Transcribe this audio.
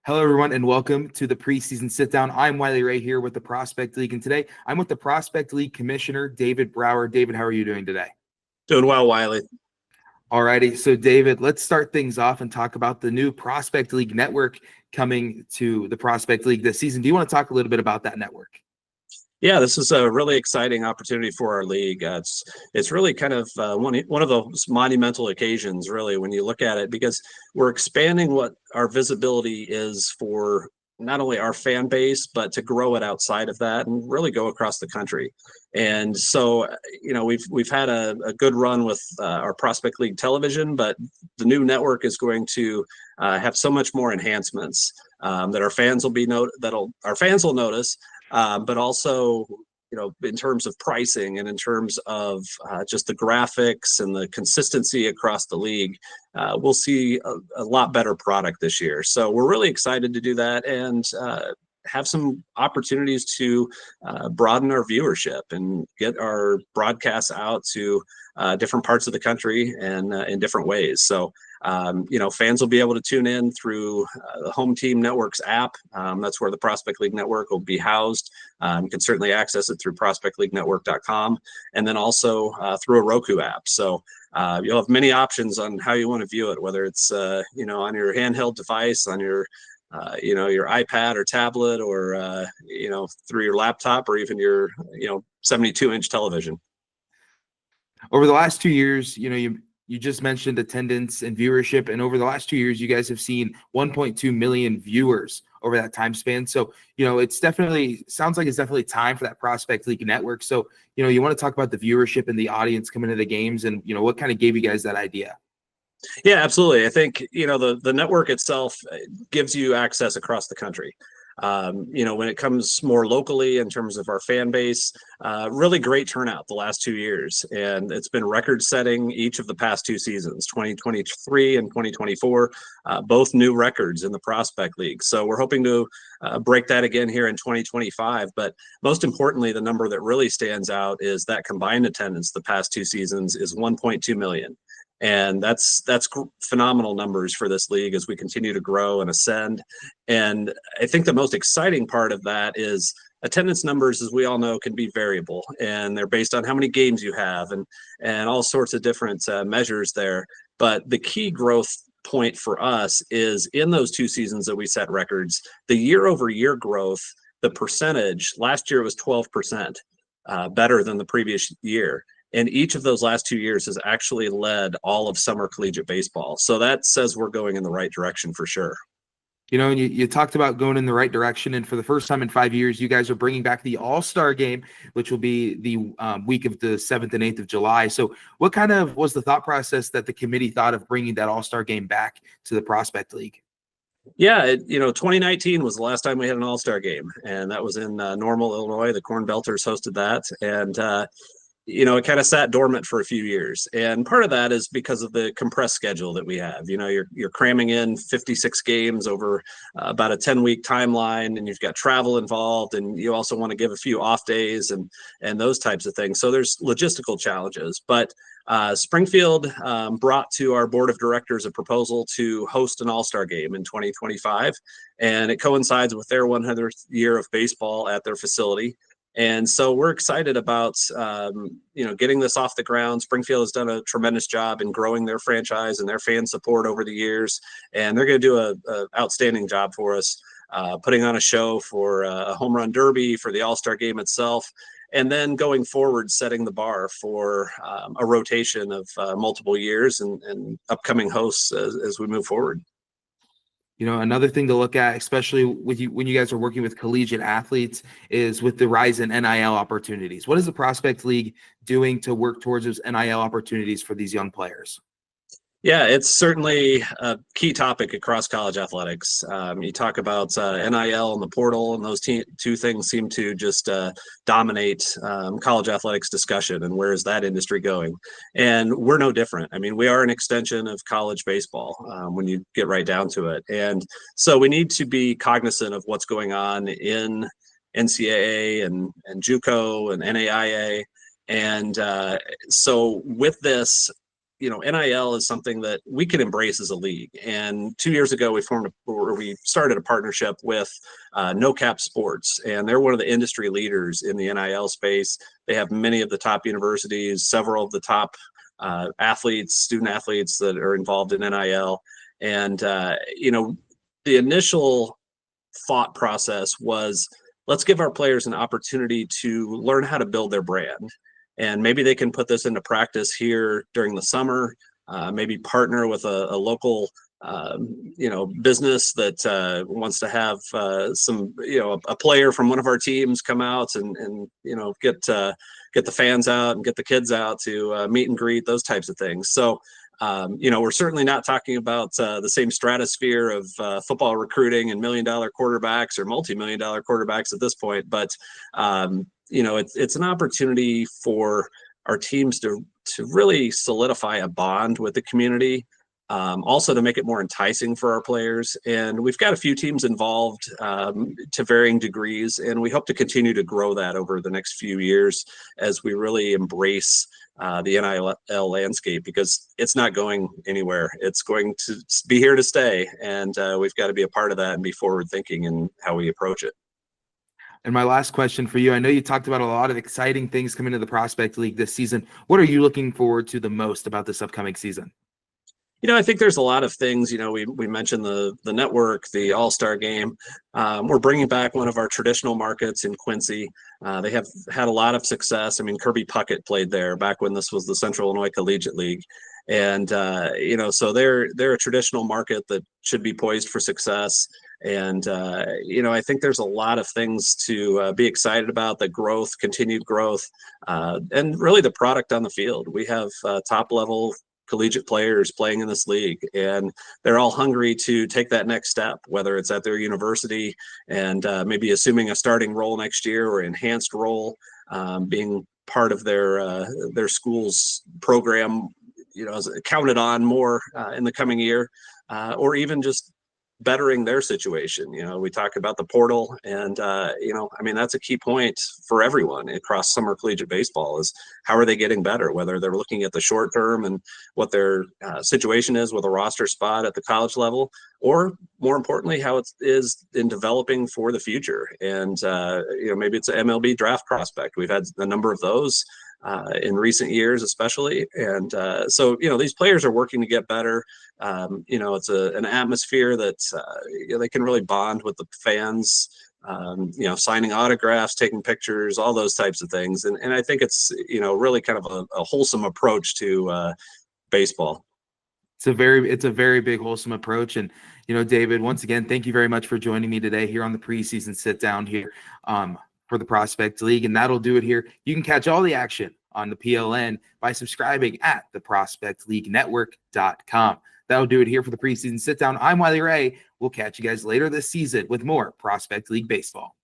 Hello, everyone, and welcome to the preseason sit-down. I'm Wiley Ray here with the Prospect League, and today I'm with the Prospect League Commissioner, David Brauer. David, how are you doing today? Doing well, Wiley. All righty, so David, let's start things off and talk about the new Prospect League network coming to the Prospect League this season. Do you want to talk a little bit about that network? Yeah, this is a really exciting opportunity for our league. It's really kind of one of those monumental occasions, really, when you look at it, because we're expanding what our visibility is for not only our fan base, but to grow it outside of that and really go across the country. And so, we've had a good run with our Prospect League television, but the new network is going to have so much more enhancements that our fans will notice. But also, in terms of pricing and in terms of just the graphics and the consistency across the league, we'll see a lot better product this year. So we're really excited to do that and have some opportunities to broaden our viewership and get our broadcasts out to different parts of the country and in different ways. So fans will be able to tune in through the Home Team Network's app. That's where the Prospect League Network will be housed. You can certainly access it through prospectleaguenetwork.com and then also through a Roku app. So you'll have many options on how you want to view it, whether it's on your handheld device, on your your iPad or tablet, or through your laptop, or even your 72-inch television. Over the last 2 years, you just mentioned attendance and viewership, and over the last 2 years, you guys have seen 1.2 million viewers over that time span. So, sounds like it's definitely time for that Prospect League network. So, you want to talk about the viewership and the audience coming to the games, and what kind of gave you guys that idea? Yeah, absolutely. I think, the network itself gives you access across the country. When it comes more locally in terms of our fan base, really great turnout the last 2 years. And it's been record setting each of the past two seasons, 2023 and 2024, both new records in the Prospect League. So we're hoping to break that again here in 2025. But most importantly, the number that really stands out is that combined attendance the past two seasons is 1.2 million. And that's phenomenal numbers for this league as we continue to grow and ascend. And I think the most exciting part of that is attendance numbers, as we all know, can be variable, and they're based on how many games you have and all sorts of different measures there. But the key growth point for us is in those two seasons that we set records, the year-over-year growth, the percentage last year was 12% better than the previous year. And each of those last 2 years has actually led all of summer collegiate baseball. So that says we're going in the right direction for sure. You talked about going in the right direction, and for the first time in 5 years, you guys are bringing back the All-Star game, which will be the week of the 7th and 8th of July. So what kind of was the thought process that the committee thought of bringing that All-Star game back to the Prospect League? Yeah, 2019 was the last time we had an All-Star game, and that was in Normal, Illinois. The Corn Belters hosted that, and it kind of sat dormant for a few years. And part of that is because of the compressed schedule that we have. You're cramming in 56 games over about a 10-week timeline, and you've got travel involved, and you also want to give a few off days and those types of things. So there's logistical challenges. But Springfield brought to our board of directors a proposal to host an All-Star game in 2025, and it coincides with their 100th year of baseball at their facility. And so we're excited about, getting this off the ground. Springfield has done a tremendous job in growing their franchise and their fan support over the years. And they're going to do an outstanding job for us, putting on a show for a home run derby, for the All-Star game itself. And then going forward, setting the bar for a rotation of multiple years and upcoming hosts as we move forward. Another thing to look at, especially with you when you guys are working with collegiate athletes, is with the rise in NIL opportunities. What is the Prospect League doing to work towards those NIL opportunities for these young players? Yeah, it's certainly a key topic across college athletics. You talk about NIL and the portal, and those two things seem to just dominate college athletics discussion. And where is that industry going? And we're no different. I mean, we are an extension of college baseball when you get right down to it. And so we need to be cognizant of what's going on in NCAA and JUCO and NAIA. And so with this, NIL is something that we can embrace as a league. And 2 years ago, we started a partnership with No Cap Sports, and they're one of the industry leaders in the NIL space. They have many of the top universities, several of the top student athletes that are involved in NIL. And, the initial thought process was, let's give our players an opportunity to learn how to build their brand. And maybe they can put this into practice here during the summer, maybe partner with a local, business that wants to have a player from one of our teams come out and get the fans out and get the kids out to meet and greet, those types of things. So, we're certainly not talking about the same stratosphere of football recruiting and $1 million quarterbacks or multi-million dollar quarterbacks at this point, but it's an opportunity for our teams to really solidify a bond with the community, also to make it more enticing for our players. And we've got a few teams involved to varying degrees, and we hope to continue to grow that over the next few years as we really embrace the NIL landscape, because it's not going anywhere. It's going to be here to stay, and we've got to be a part of that and be forward thinking in how we approach it. And my last question for you, I know you talked about a lot of exciting things coming to the Prospect League this season. What are you looking forward to the most about this upcoming season? I think there's a lot of things. We mentioned the network, the All-Star game. We're bringing back one of our traditional markets in Quincy. They have had a lot of success. I mean, Kirby Puckett played there back when this was the Central Illinois Collegiate League. And, so they're a traditional market that should be poised for success. And, I think there's a lot of things to be excited about: the growth, continued growth, and really the product on the field. We have top level collegiate players playing in this league, and they're all hungry to take that next step, whether it's at their university and maybe assuming a starting role next year or enhanced role, being part of their school's program, counted on more in the coming year, or even just bettering their situation. We talk about the portal, and that's a key point for everyone across summer collegiate baseball, is how are they getting better, whether they're looking at the short term and what their situation is with a roster spot at the college level, or more importantly, how it is in developing for the future. And maybe it's an MLB draft prospect. We've had a number of those in recent years, especially. And so these players are working to get better. It's an atmosphere that they can really bond with the fans, signing autographs, taking pictures, all those types of things. And I think it's, really kind of a wholesome approach to baseball. It's a very big wholesome approach. And, David, once again, thank you very much for joining me today here on the preseason sit down here for the Prospect League. And that'll do it here. You can catch all the action on the PLN by subscribing at theprospectleaguenetwork.com. That'll do it here for the preseason sit down. I'm Wiley Ray. We'll catch you guys later this season with more Prospect League baseball.